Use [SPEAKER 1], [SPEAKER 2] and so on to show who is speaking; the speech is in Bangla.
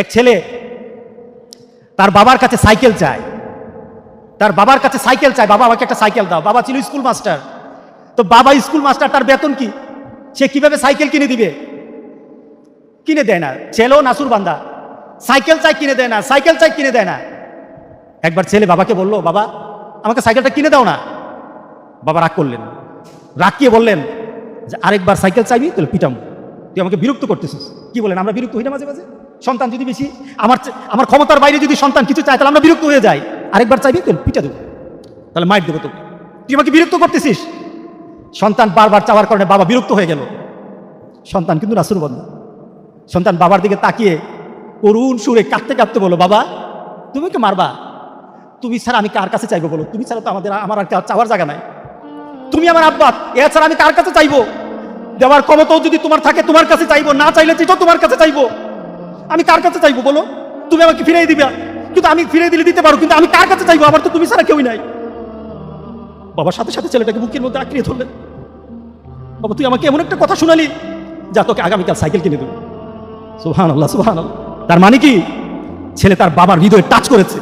[SPEAKER 1] এক ছেলে তার বাবার কাছে সাইকেল চায়, বাবা আমাকে একটা সাইকেল দাও। বাবা ছিল স্কুল মাস্টার। তো বাবা স্কুল মাস্টার, তার বেতন কি? সে কিভাবে সাইকেল কিনে দিবে? কিনে দেয় না। ছেলেও নাসুর বান্দা, সাইকেল চাই কিনে দেয় না। একবার ছেলে বাবাকে বলল, বাবা আমাকে সাইকেলটা কিনে দাও না। বাবা রাগ করলেন, রাগিয়ে বললেন যে আরেকবার সাইকেল চাইবি তাহলে পিটাম, তুই আমাকে বিরক্ত করতেছিস। কি বলেন, আমরা বিরক্ত হই না মাঝে মাঝে? সন্তান যদি বেশি আমার ক্ষমতার বাইরে যদি সন্তান কিছু চায় তাহলে আমরা বিরক্ত হয়ে যাই। আরেকবার চাইবি তাহলে পিটা দেবো, তাহলে মাইর দেবো তোকে, তুই আমাকে বিরক্ত করতেছিস। সন্তান বারবার চাওয়ার কারণে বাবা বিরক্ত হয়ে গেল। সন্তান কিন্তু নাসুর বান্দা। সন্তান বাবার দিকে তাকিয়ে করুণ সুরে কাঁদতে বলো, বাবা তুমি কি মারবা? তুমি ছাড়া আমি কার কাছে চাইবো বলো? তুমি ছাড়া তো আমার আর চাওয়ার জায়গা নাই। তুমি আমার আব্বা, এছাড়া আমি কার কাছে চাইবো? দেওয়ার ক্ষমতাও যদি তোমার থাকে তোমার কাছে চাইবো, না চাইলে যেটা তোমার কাছে চাইবো। আমি কার কাছে চাইবো বলো? তুমি আমাকে ফিরিয়ে দিবে, কিন্তু আমি ফিরিয়ে দিলে দিতে পারো, কিন্তু আমি কার কাছে চাইবো? আমার তো তুমি ছাড়া কেউই নাই। বাবার সাথে সাথে ছেলেটাকে বুকের মধ্যে আঁকড়িয়ে ধরলেন। বাবা তুই আমাকে এমন একটা কথা শোনালি, যা তোকে আগামীকাল সাইকেল কিনে দেবো। সুবহানাল্লাহ, সুবহানাল্লাহ। তার মানে কি? ছেলে তার বাবার হৃদয়ে টাচ করেছে।